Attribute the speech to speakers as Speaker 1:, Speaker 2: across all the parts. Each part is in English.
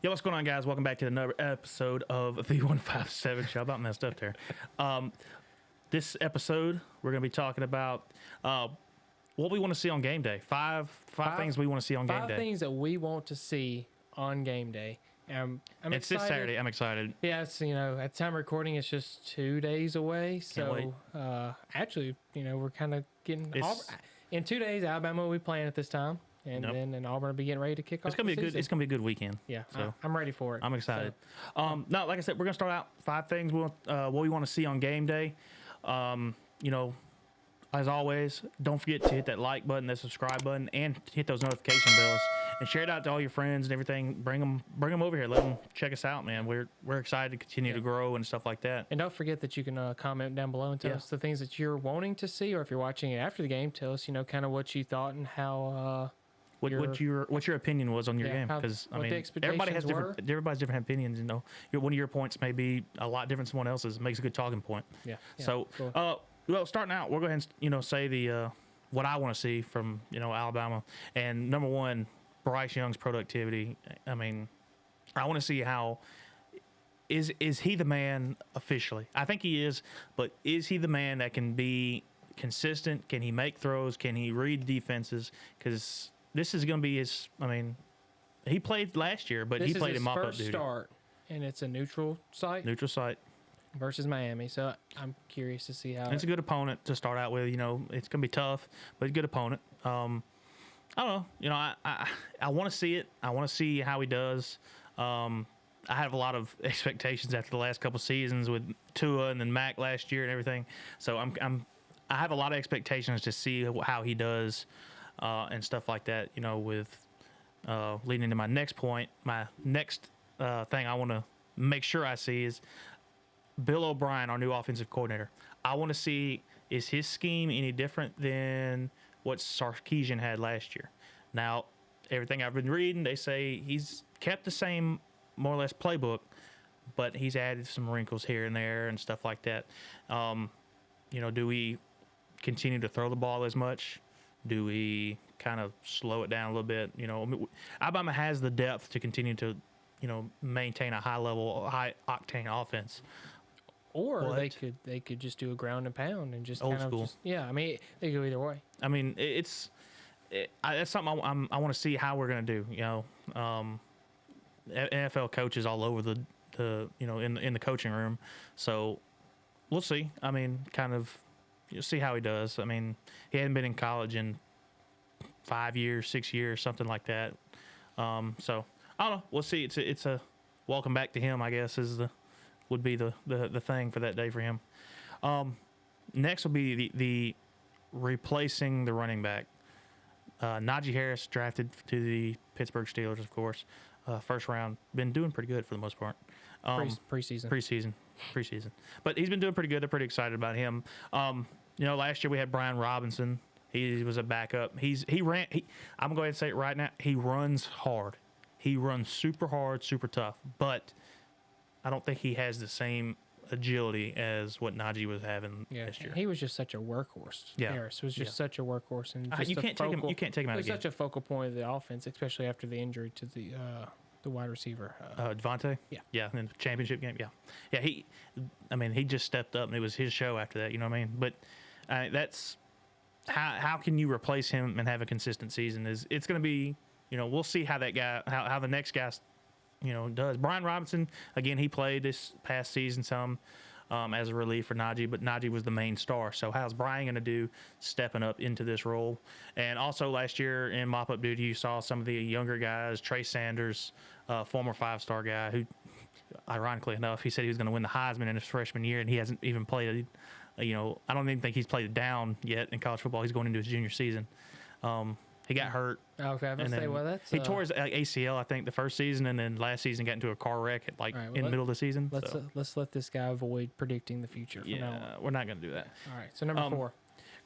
Speaker 1: Yo, what's going on, guys? Welcome back to another episode of the 157 Show. I about messed up there. This episode, we're going to be talking about what we want to see on game day. Five things we want to see on game day.
Speaker 2: Five things that we want to see on game day. I'm
Speaker 1: it's
Speaker 2: excited.
Speaker 1: this Saturday. I'm excited.
Speaker 2: Yeah, it's, at the time of recording, it's just 2 days away. So, actually, we're kind of getting... in 2 days, Alabama will be playing at this time. And then in Auburn will be getting ready to kick off.
Speaker 1: It's gonna be it's gonna be a good weekend.
Speaker 2: Yeah,
Speaker 1: so
Speaker 2: I'm ready for it.
Speaker 1: I'm excited. So. No, like I said, we're gonna start out 5 things what we want to see on game day. As always, don't forget to hit that like button, that subscribe button, and hit those notification bells, and share it out to all your friends and everything. Bring them over here. Let them check us out, man. We're excited to continue to grow and stuff like that.
Speaker 2: And don't forget that you can comment down below and tell us the things that you're wanting to see, or if you're watching it after the game, tell us kind of what you thought and how.
Speaker 1: What your opinion was on your game, because everybody's different opinions. One of your points may be a lot different than someone else's. It makes a good talking point.
Speaker 2: Yeah.
Speaker 1: So, cool. Well, starting out, we'll go ahead and say the what I want to see from Alabama. And number one, Bryce Young's productivity. I mean, I want to see how is he the man officially? I think he is, but is he the man that can be consistent? Can he make throws? Can he read defenses? Because this is going to be his. I mean, he played last year, but he played in mop-up duty.
Speaker 2: This is his first start, and it's a neutral site.
Speaker 1: Neutral site
Speaker 2: versus Miami. So I'm curious to see how.
Speaker 1: It's a good opponent to start out with. It's going to be tough, but it's a good opponent. I don't know. I want to see it. I want to see how he does. I have a lot of expectations after the last couple seasons with Tua and then Mac last year and everything. So I have a lot of expectations to see how he does. And stuff like that, with leading into my next point. My next thing I want to make sure I see is Bill O'Brien, our new offensive coordinator. I want to see, is his scheme any different than what Sarkisian had last year? Now, everything I've been reading, they say he's kept the same, more or less, playbook, but he's added some wrinkles here and there and stuff like that. Do we continue to throw the ball as much? Do we kind of slow it down a little bit? Alabama has the depth to continue to, maintain a high octane offense.
Speaker 2: Or they could just do a ground and pound and just
Speaker 1: old school.
Speaker 2: They go either way.
Speaker 1: I mean, that's something I want to see how we're gonna do. NFL coaches all over the in the coaching room, so we'll see. I mean, kind of. You'll see how he does. I mean, he hadn't been in college in 5 years, 6 years, something like that. So I don't know. We'll see. It's a welcome back to him, I guess, would be the thing for that day for him. Next will be the replacing the running back. Najee Harris drafted to the Pittsburgh Steelers, of course. First round, been doing pretty good for the most part. Preseason. But he's been doing pretty good. They're pretty excited about him. Last year we had Brian Robinson. He was a backup. I'm going to go ahead and say it right now. He runs hard. He runs super hard, super tough. But I don't think he has the same agility as what Najee was having last year.
Speaker 2: He was just such a workhorse.
Speaker 1: Yeah.
Speaker 2: Harris was just such a workhorse. And
Speaker 1: you can't take him out again.
Speaker 2: He was such a focal point of the offense, especially after the injury to the wide receiver.
Speaker 1: Devontae? Yeah, in the championship game, Yeah, he just stepped up, and it was his show after that, you know what I mean? But that's how can you replace him and have a consistent season? It's going to be, we'll see how that guy, how the next guy, does. Brian Robinson, again, he played this past season some as a relief for Najee, but Najee was the main star. So how's Brian going to do stepping up into this role? And also last year in mop-up duty, you saw some of the younger guys, Trey Sanders, former 5-star guy who, ironically enough, he said he was going to win the Heisman in his freshman year, and he hasn't even played, I don't even think he's played it down yet in college football. He's going into his junior season. He got hurt.
Speaker 2: Okay, I was say, well, that's...
Speaker 1: He tore his ACL, I think, the first season, and then last season got into a car wreck in the middle of the season.
Speaker 2: Let's let this guy avoid predicting the future.
Speaker 1: We're not going to do that.
Speaker 2: All right, so number 4.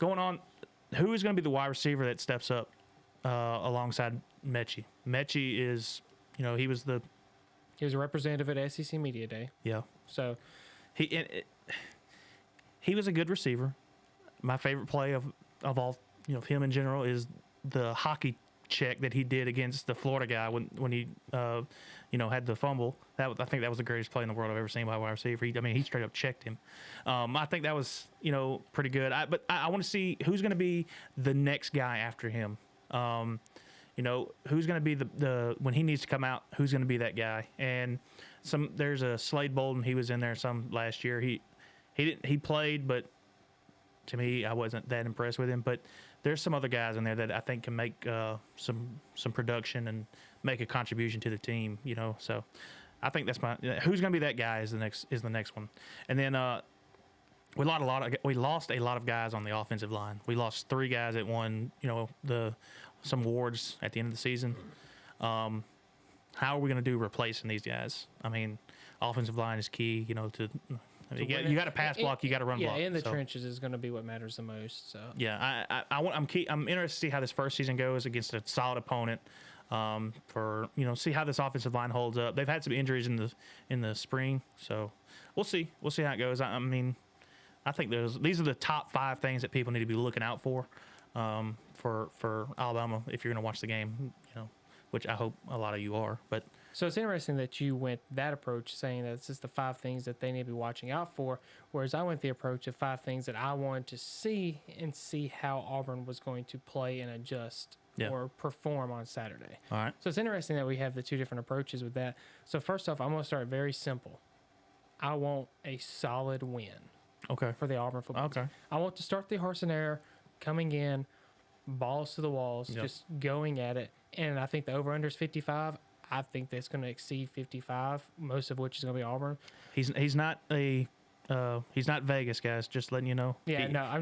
Speaker 1: Going on, who is going to be the wide receiver that steps up alongside Mechie? Mechie is, he was
Speaker 2: a representative at SEC Media Day.
Speaker 1: Yeah.
Speaker 2: So
Speaker 1: he was a good receiver. My favorite play of all, him in general is the hockey check that he did against the Florida guy when he had the fumble. I think that was the greatest play in the world I've ever seen by a wide receiver. He straight up checked him. I think that was pretty good. But I want to see who's going to be the next guy after him. Who's going to be the when he needs to come out, who's going to be that guy? And there's a Slade Bolden, he was in there some last year. He played, but to me, I wasn't that impressed with him. But there's some other guys in there that I think can make some production and make a contribution to the team. So I think that's who's going to be that guy is the next one. And then we lost a lot of guys on the offensive line. We lost 3 guys that won some awards at the end of the season. How are we going to do replacing these guys? I mean, offensive line is key. You got to pass block, you got to run block.
Speaker 2: Yeah, in the trenches is going to be what matters the most. So
Speaker 1: yeah, I'm interested to see how this first season goes against a solid opponent. See how this offensive line holds up. They've had some injuries in the spring, so we'll see how it goes. I mean, I think these are the top 5 things that people need to be looking out for Alabama if you're going to watch the game. Which I hope a lot of you are, but.
Speaker 2: So it's interesting that you went that approach, saying that it's just the 5 things that they need to be watching out for, whereas I went the approach of 5 things that I wanted to see and see how Auburn was going to play and adjust or perform on Saturday.
Speaker 1: All right.
Speaker 2: So it's interesting that we have the 2 different approaches with that. So first off, I'm going to start very simple. I want a solid win.
Speaker 1: Okay.
Speaker 2: For the Auburn football team. I want to start the horse and air, coming in, balls to the walls, just going at it. And I think the over-under is 55. I think that's going to exceed 55, most of which is going to be Auburn.
Speaker 1: He's not Vegas, guys. Just letting you know.
Speaker 2: Yeah,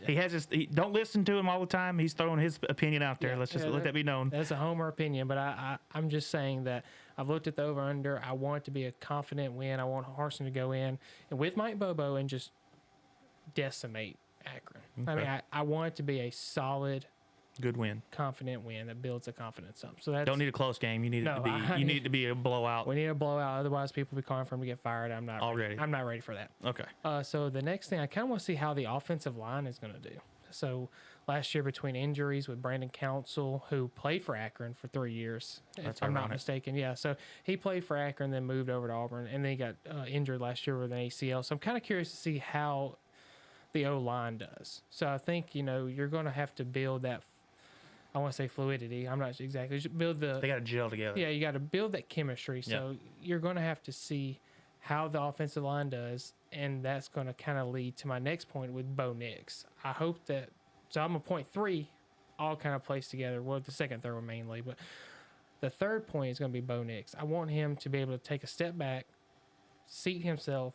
Speaker 1: he has his. Don't listen to him all the time. He's throwing his opinion out there.
Speaker 2: Yeah,
Speaker 1: Let's just let that be known.
Speaker 2: That's a homer opinion, but I'm just saying that I've looked at the over/under. I want it to be a confident win. I want Harsin to go in and with Mike Bobo and just decimate Akron. Okay. I mean, I want it to be a solid.
Speaker 1: Good win.
Speaker 2: Confident win that builds the confidence up. So
Speaker 1: don't need a close game. You need it to be a blowout.
Speaker 2: We need a blowout. Otherwise, people will be calling for him to get fired. I'm not ready. I'm not ready for that.
Speaker 1: Okay.
Speaker 2: So the next thing, I kind of want to see how the offensive line is going to do. So last year, between injuries with Brandon Council, who played for Akron for 3 years, if I'm not mistaken. Yeah. So he played for Akron, then moved over to Auburn, and then he got injured last year with an ACL. So I'm kind of curious to see how the O-line does. So I think you're going to have to build that. I want to say fluidity. I'm not exactly. They
Speaker 1: got to gel together.
Speaker 2: Yeah, you got to build that chemistry. So you're going to have to see how the offensive line does, and that's going to kind of lead to my next point with Bo Nix. I hope that. So I'm a point 3, all kind of placed together. Well, the second, third one mainly, but the third point is going to be Bo Nix. I want him to be able to take a step back, seat himself,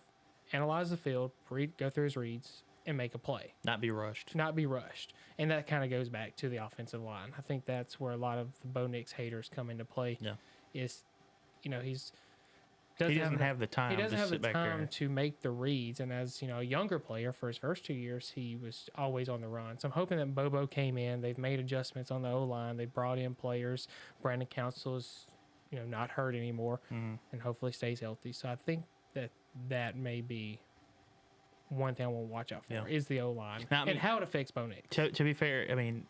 Speaker 2: analyze the field, go through his reads, and make a play.
Speaker 1: Not be rushed.
Speaker 2: And that kind of goes back to the offensive line. I think that's where a lot of the Bo Nix haters come into play.
Speaker 1: Yeah.
Speaker 2: He
Speaker 1: doesn't have the time.
Speaker 2: He doesn't have the time to make the reads. And as a younger player for his first 2 years, he was always on the run. So I'm hoping that Bobo came in. They've made adjustments on the O-line. They brought in players. Brandon Council is not hurt anymore, and hopefully stays healthy. So I think that may be one thing I want to watch out for is the O-line and how it affects Bo Nix.
Speaker 1: To be fair, I mean,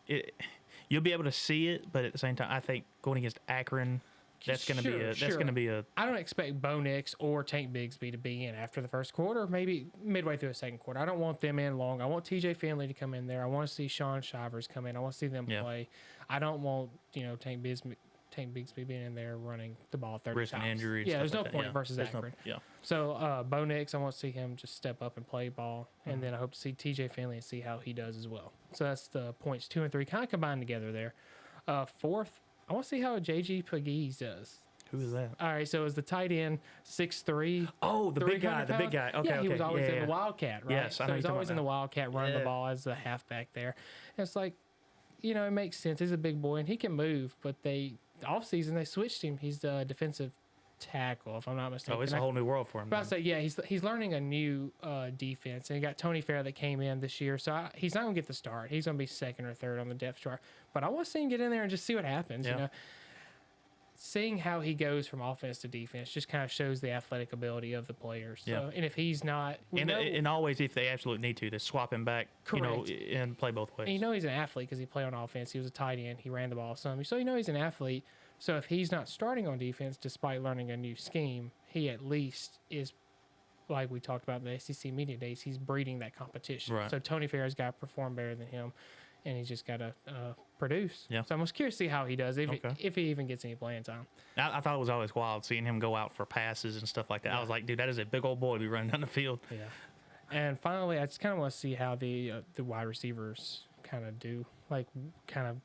Speaker 1: you'll be able to see it, but at the same time, I think going against Akron, that's going to be a.
Speaker 2: I don't expect Bo Nix or Tank Bigsby to be in after the first quarter, maybe midway through the second quarter. I don't want them in long. I want TJ Finley to come in there. I want to see Sean Shivers come in. I want to see them play. I don't want Tank Bigsby being in there running the ball 30
Speaker 1: risk
Speaker 2: times.
Speaker 1: Injury.
Speaker 2: Yeah, there's no point versus Akron.
Speaker 1: Yeah.
Speaker 2: So Bo Nix, I want to see him just step up and play ball, and then I hope to see TJ Finley and see how he does as well. So that's the points 2 and 3 kind of combined together there. Fourth, I want to see how JG Pegues does.
Speaker 1: Who is that?
Speaker 2: All right, so it was the tight end, 6'3".
Speaker 1: Oh, the big guy. Okay,
Speaker 2: he was always in the Wildcat, right?
Speaker 1: Yes,
Speaker 2: so he was always in the Wildcat, running the ball as the halfback there. And it's like, it makes sense. He's a big boy, and he can move, but offseason, they switched him. He's the defensive tackle, if I'm not mistaken.
Speaker 1: Oh, it's a whole new world for him.
Speaker 2: But I say, he's learning a new defense, and you got Tony Farrell that came in this year, so he's not going to get the start. He's going to be second or third on the depth chart. But I want to see him get in there and just see what happens. seeing how he goes from offense to defense just kind of shows the athletic ability of the players. So,
Speaker 1: Yeah.
Speaker 2: and if he's not,
Speaker 1: And always, if they absolutely need to, they swap him back,
Speaker 2: Correct.
Speaker 1: and play both ways.
Speaker 2: and you know he's an athlete because he played on offense. He was a tight end. He ran the ball some. So you know he's an athlete. So if he's not starting on defense, despite learning a new scheme, he at least is, like we talked about in the SEC media days, he's breeding that competition.
Speaker 1: Right.
Speaker 2: So Tony Farrell's got to perform better than him, and he's just got to produce.
Speaker 1: Yeah.
Speaker 2: So I'm just curious to see how he does,
Speaker 1: Okay.
Speaker 2: if he even gets any playing time.
Speaker 1: I thought it was always wild seeing him go out for passes and stuff like that. I was like, dude, that is a big old boy to be running down the field.
Speaker 2: Yeah. And finally, I just kind of want to see how the wide receivers kind of do, like kind of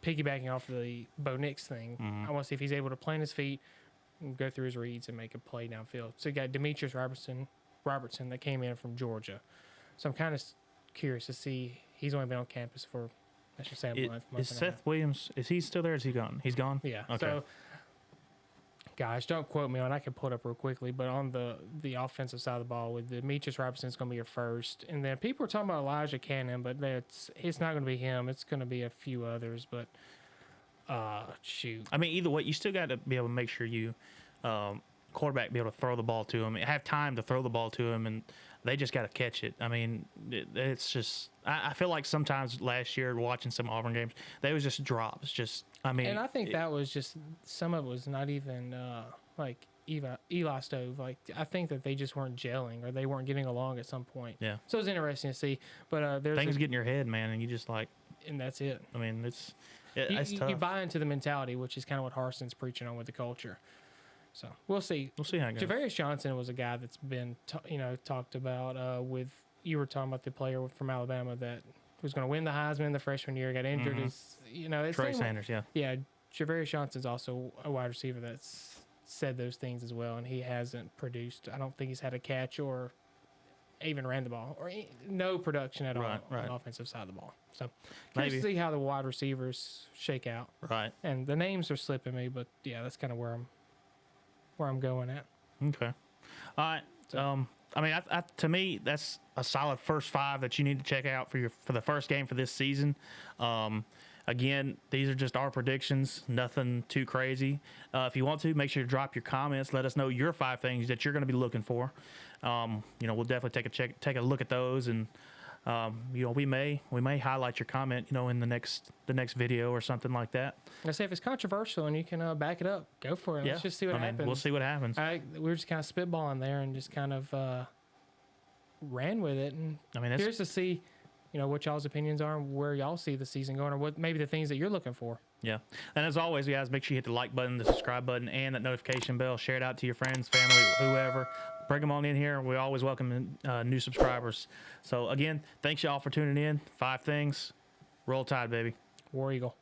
Speaker 2: piggybacking off the Bo Nix thing. I want to see if he's able to plant his feet, and go through his reads, and make a play downfield. So you got Demetrius Robertson that came in from Georgia. So I'm kind of curious to see. He's only been on campus for, I should say, a month.
Speaker 1: Is
Speaker 2: and a half.
Speaker 1: Seth Williams, is he still there? Is he gone? He's gone?
Speaker 2: Yeah.
Speaker 1: Okay.
Speaker 2: So, guys, don't quote me on. I can pull it up real quickly, but on the offensive side of the ball, with Demetrius Robertson is going to be your first, and then people are talking about Elijah Cannon, but it's not going to be him. It's going to be a few others. But shoot,
Speaker 1: I mean, either way, you still got to be able to make sure you quarterback be able to throw the ball to him, have time to throw the ball to him, and they just got to catch it. I mean, it's just I feel like sometimes last year watching some Auburn games, they was just drops. Just I mean,
Speaker 2: and I think that was just some of it was not even like Eli Stove. Like I think that they just weren't gelling or they weren't getting along at some point.
Speaker 1: Yeah.
Speaker 2: So it's interesting to see. But there's
Speaker 1: things get in your head, man, and you just like,
Speaker 2: and that's it.
Speaker 1: I mean, it's tough.
Speaker 2: You buy into the mentality, which is kind of what Harson's preaching on with the culture. So we'll see.
Speaker 1: We'll see how it goes.
Speaker 2: Javarius Johnson was a guy that's been talked about with. You were talking about the player from Alabama that was going to win the Heisman the freshman year, got injured. It's
Speaker 1: Trey Sanders, yeah.
Speaker 2: Yeah, Javarius Johnson's also a wide receiver that's said those things as well, and he hasn't produced. I don't think he's had a catch or even ran the ball or no production at all on the offensive side of the ball. So curious to see how the wide receivers shake out.
Speaker 1: Right.
Speaker 2: And the names are slipping me, but yeah, that's kind of where I'm going at.
Speaker 1: Okay. All right. So, I mean, to me, that's a solid first five that you need to check out for the first game for this season. Again, these are just our predictions, nothing too crazy. If you want to, make sure to drop your comments. Let us know your 5 things that you're going to be looking for. We'll definitely take a look at those, and we may highlight your comment, in the next video or something like that.
Speaker 2: I say if it's controversial and you can back it up, go for it.
Speaker 1: Yeah.
Speaker 2: Let's just see what happens.
Speaker 1: We'll see what happens.
Speaker 2: We were just kind of spitballing there and just kind of ran with it. And curious to see, what y'all's opinions are and where y'all see the season going, or what maybe the things that you're looking for.
Speaker 1: Yeah. And as always, guys, make sure you hit the like button, the subscribe button, and that notification bell. Share it out to your friends, family, whoever. Bring them on in here. We always welcome new subscribers. So, again, thanks y'all for tuning in. 5 things. Roll Tide, baby.
Speaker 2: War Eagle.